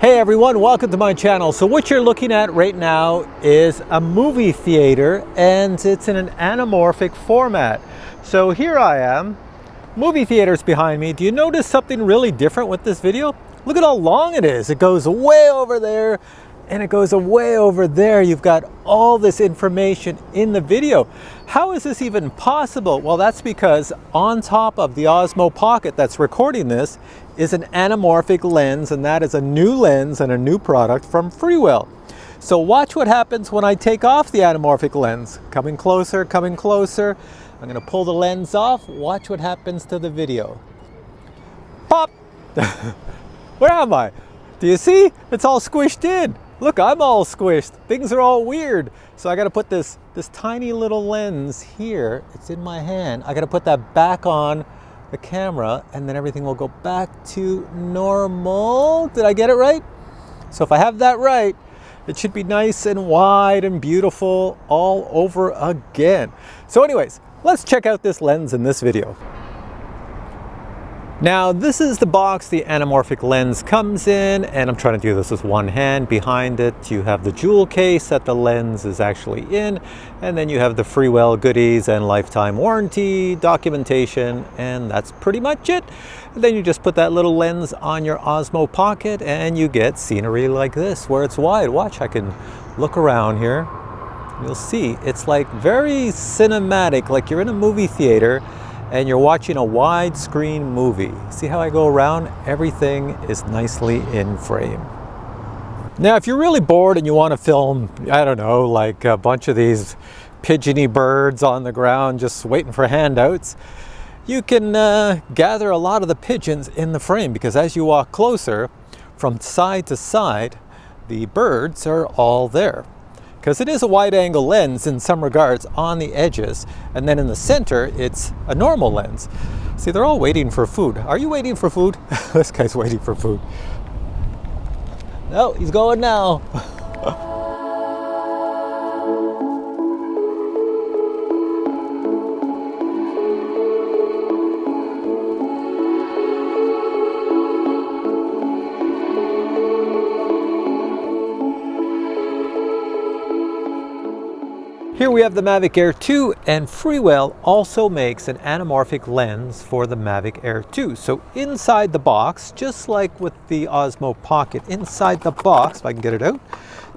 Hey everyone, welcome to my channel. So what you're looking at right now is a movie theater, and it's in an anamorphic format. So here I am, movie theater's behind me. Do you notice something really different with this video? Look at how long it is. It goes way over there and it goes way over there. You've got all this information in the video. How is this even possible? Well, that's because on top of the Osmo Pocket that's recording this is an anamorphic lens, and that is a new lens and a new product from Freewell. So watch what happens when I take off the anamorphic lens. Coming closer, coming closer. I'm gonna pull the lens off. Watch what happens to the video. Pop! Where am I? Do you see? It's all squished in. Look, I'm all squished. Things are all weird. So I gotta put this tiny little lens here. It's in my hand. I gotta put that back on the camera, and then everything will go back to normal. Did I get it right? So if I have that right, it should be nice and wide and beautiful all over again. So anyways, let's check out this lens in this video. Now this is the box the anamorphic lens comes in, and I'm trying to do this with one hand. Behind it you have the jewel case that the lens is actually in, and then you have the Freewell goodies and lifetime warranty documentation, and that's pretty much it. And then you just put that little lens on your Osmo Pocket and you get scenery like this where it's wide. Watch, I can look around here. You'll see it's like very cinematic, like you're in a movie theater and you're watching a widescreen movie. See how I go around? Everything is nicely in frame. Now, if you're really bored and you want to film, I don't know, like a bunch of these pigeony birds on the ground just waiting for handouts, you can gather a lot of the pigeons in the frame, because as you walk closer from side to side, the birds are all there. Because it is a wide angle lens in some regards on the edges, and then in the center it's a normal lens. See, they're all waiting for food. Are you waiting for food? This guy's waiting for food. No, he's going now. Here we have the Mavic Air 2, and Freewell also makes an anamorphic lens for the Mavic Air 2. So inside the box, just like with the Osmo Pocket, inside the box, if I can get it out,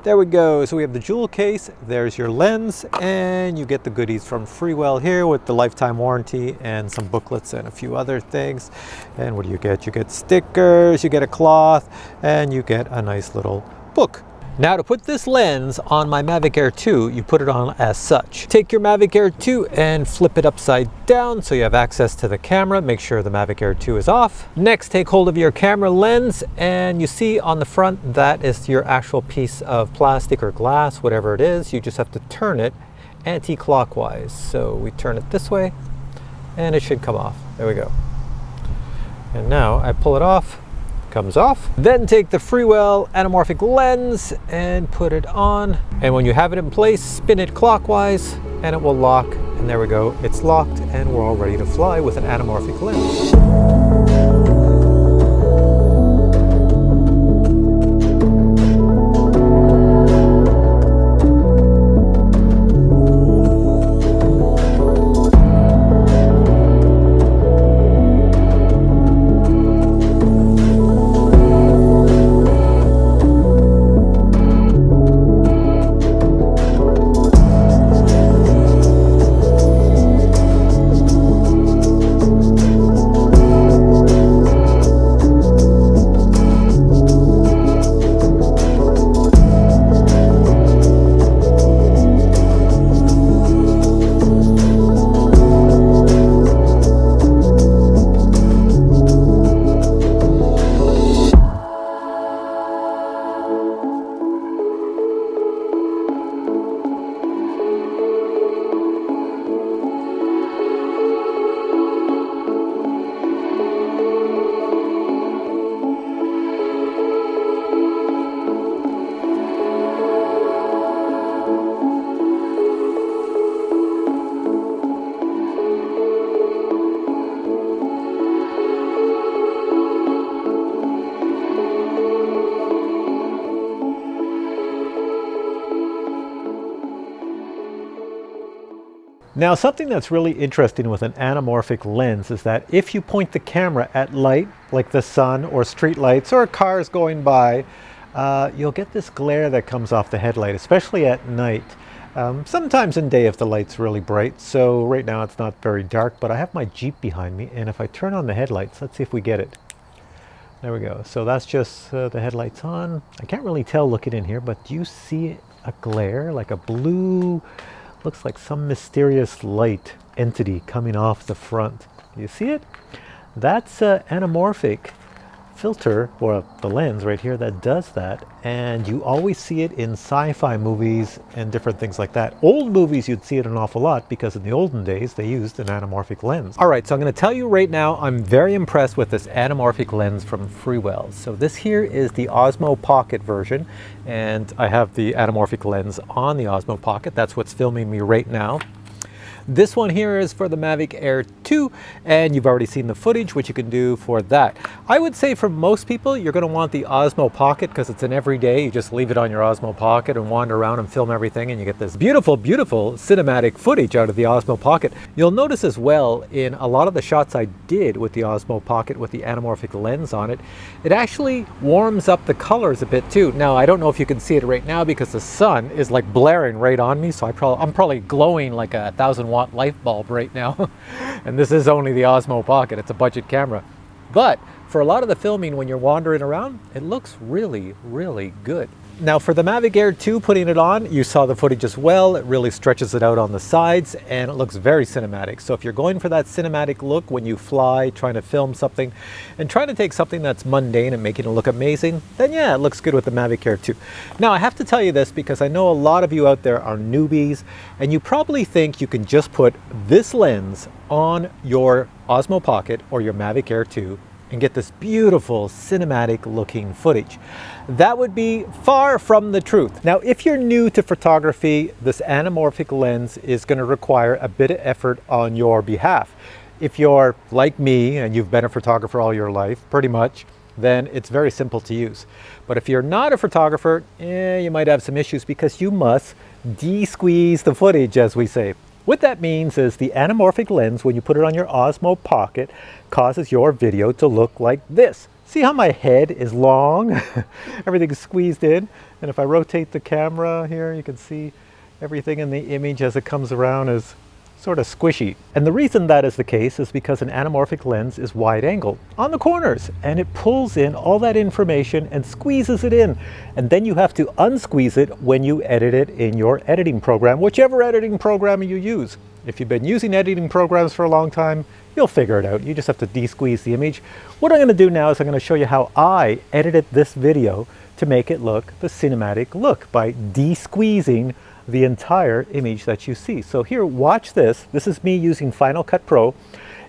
there we go. So we have the jewel case, there's your lens, and you get the goodies from Freewell here with the lifetime warranty and some booklets and a few other things. And what do you get? You get stickers, you get a cloth, and you get a nice little book. Now, to put this lens on my Mavic Air 2, you put it on as such. Take your Mavic Air 2 and flip it upside down so you have access to the camera. Make sure the Mavic Air 2 is off. Next, take hold of your camera lens, and you see on the front that is your actual piece of plastic or glass, whatever it is. You just have to turn it anti-clockwise. So we turn it this way and it should come off. There we go. And now I pull it off. Comes off. Then take the Freewell Anamorphic Lens and put it on, and when you have it in place, spin it clockwise and it will lock, and there we go, it's locked and we're all ready to fly with an anamorphic lens. Now, something that's really interesting with an anamorphic lens is that if you point the camera at light, like the sun or street lights or cars going by, you'll get this glare that comes off the headlight, especially at night. Sometimes in day if the light's really bright. So right now it's not very dark, but I have my Jeep behind me, and if I turn on the headlights, let's see if we get it. There we go. So that's just the headlights on. I can't really tell looking in here, but do you see a glare, like a blue, looks like some mysterious light entity coming off the front? Do you see it? That's an anamorphic filter, or the lens right here, that does that, and you always see it in sci-fi movies and different things like that. Old movies, you'd see it an awful lot because in the olden days they used an anamorphic lens. All right, so I'm going to tell you right now, I'm very impressed with this anamorphic lens from Freewell. So this here is the Osmo Pocket version, and I have the anamorphic lens on the Osmo Pocket. That's what's filming me right now. This one here is for the Mavic Air 2, and you've already seen the footage, which you can do for that. I would say for most people, you're going to want the Osmo Pocket because it's an everyday. You just leave it on your Osmo Pocket and wander around and film everything, and you get this beautiful, beautiful cinematic footage out of the Osmo Pocket. You'll notice as well in a lot of the shots I did with the Osmo Pocket with the anamorphic lens on it, it actually warms up the colors a bit too. Now, I don't know if you can see it right now because the sun is like blaring right on me, so I'm probably glowing like a 1,000-watt light bulb right now. And this is only the Osmo Pocket. It's a budget camera. But for a lot of the filming when you're wandering around, it looks really, really good. Now for the Mavic Air 2, putting it on, you saw the footage as well. It really stretches it out on the sides and it looks very cinematic. So if you're going for that cinematic look when you fly, trying to film something and trying to take something that's mundane and making it look amazing, then yeah, it looks good with the Mavic Air 2. Now I have to tell you this because I know a lot of you out there are newbies and you probably think you can just put this lens on your Osmo Pocket or your Mavic Air 2 and get this beautiful cinematic looking footage. That would be far from the truth. Now, if you're new to photography, this anamorphic lens is going to require a bit of effort on your behalf. If you're like me and you've been a photographer all your life, pretty much, then it's very simple to use. But if you're not a photographer, you might have some issues because you must de-squeeze the footage, as we say. What that means is the anamorphic lens, when you put it on your Osmo Pocket, causes your video to look like this. See how my head is long? Everything's squeezed in. And if I rotate the camera here, you can see everything in the image as it comes around is sort of squishy. And the reason that is the case is because an anamorphic lens is wide angle on the corners, and it pulls in all that information and squeezes it in. And then you have to unsqueeze it when you edit it in your editing program, whichever editing program you use. If you've been using editing programs for a long time, you'll figure it out. You just have to de-squeeze the image. What I'm going to do now is I'm going to show you how I edited this video to make it look the cinematic look by de-squeezing the entire image that you see. So here, watch this. This is me using Final Cut Pro.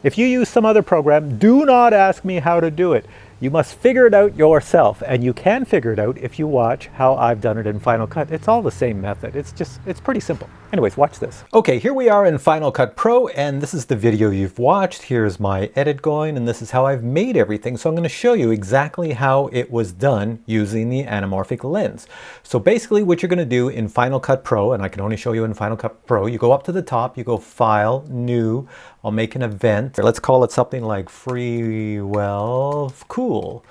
If you use some other program, do not ask me how to do it. You must figure it out yourself, and you can figure it out if you watch how I've done it in Final Cut. It's all the same method. It's pretty simple. Anyways, watch this. Okay, here we are in Final Cut Pro, and this is the video you've watched. Here's my edit going, and this is how I've made everything. So I'm going to show you exactly how it was done using the anamorphic lens. So basically what you're going to do in Final Cut Pro, and I can only show you in Final Cut Pro, you go up to the top, you go File, New, I'll make an event. Let's call it something like Freewell Cool.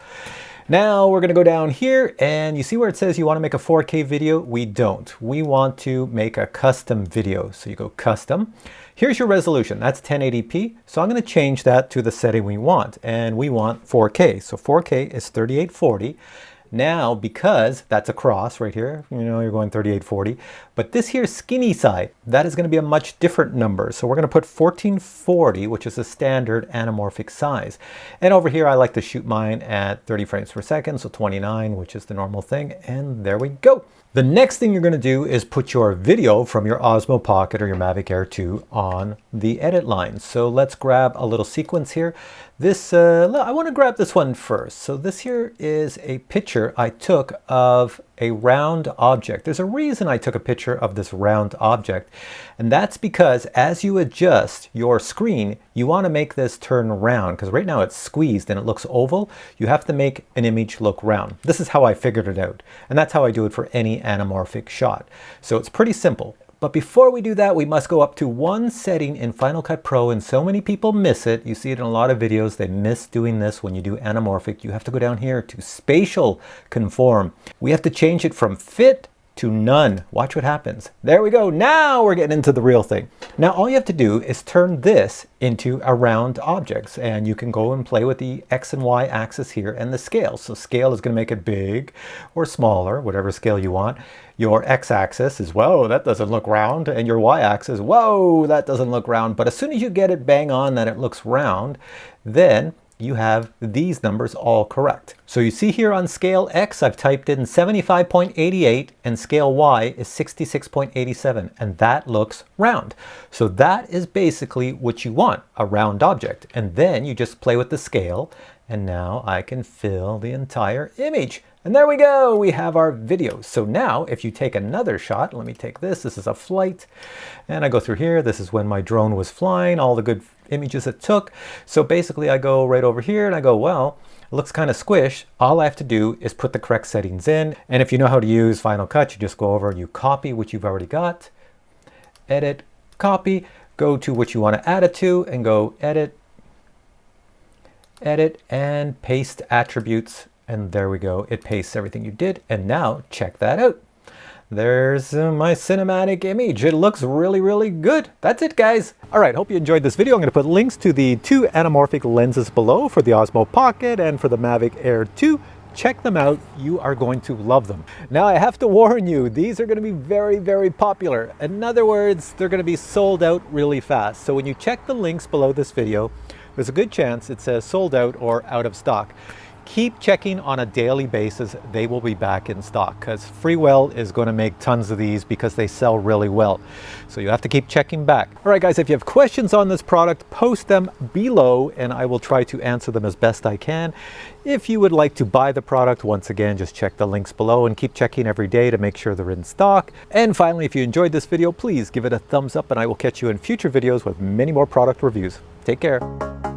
Now we're going to go down here, and you see where it says you want to make a 4K video? We don't. We want to make a custom video. So you go Custom. Here's your resolution. That's 1080p. So I'm going to change that to the setting we want, and we want 4K. So 4K is 3840. Now, because that's a cross right here, you know, you're going 3840, but this here skinny side, that is going to be a much different number. So we're going to put 1440, which is a standard anamorphic size. And over here, I like to shoot mine at 30 frames per second, so 29, which is the normal thing. And there we go. The next thing you're going to do is put your video from your Osmo Pocket or your Mavic Air 2 on the edit line. So let's grab a little sequence here. This, I want to grab this one first. So this here is a picture I took of a round object. There's a reason I took a picture of this round object, and that's because as you adjust your screen, you want to make this turn round, because right now it's squeezed and it looks oval. You have to make an image look round. This is how I figured it out, and that's how I do it for any anamorphic shot. So it's pretty simple. But before we do that, we must go up to one setting in Final Cut Pro, and so many people miss it. You see it in a lot of videos. They miss doing this when you do anamorphic. You have to go down here to spatial conform. We have to change it from fit to none. Watch what happens. There we go. Now we're getting into the real thing. Now all you have to do is turn this into a round object, and you can go and play with the X and Y axis here and the scale. So scale is going to make it big or smaller, whatever scale you want. Your X axis is, whoa, that doesn't look round, and your Y axis, whoa, that doesn't look round. But as soon as you get it bang on that it looks round, then you have these numbers all correct. So you see here on scale X, I've typed in 75.88 and scale Y is 66.87, and that looks round. So that is basically what you want, a round object. And then you just play with the scale, and now I can fill the entire image. And there we go, we have our video. So now if you take another shot, let me take this, this is a flight, and I go through here, this is when my drone was flying, all the good images it took. So basically I go right over here and I go, well, it looks kind of squished. All I have to do is put the correct settings in. And if you know how to use Final Cut, you just go over and you copy what you've already got, edit, copy, go to what you want to add it to and go edit, edit, and paste attributes. And there we go. It pastes everything you did. And now check that out. There's my cinematic image. It looks really, really good. That's it, guys. All right, hope you enjoyed this video. I'm going to put links to the two anamorphic lenses below for the Osmo Pocket and for the Mavic Air 2. Check them out. You are going to love them. Now, I have to warn you, these are going to be very, very popular. In other words, they're going to be sold out really fast. So when you check the links below this video, there's a good chance it says sold out or out of stock. Keep checking on a daily basis. They will be back in stock because Freewell is going to make tons of these because they sell really well. So you have to keep checking back. All right, guys, if you have questions on this product, post them below and I will try to answer them as best I can. If you would like to buy the product, once again, just check the links below and keep checking every day to make sure they're in stock. And finally, if you enjoyed this video, please give it a thumbs up and I will catch you in future videos with many more product reviews. Take care.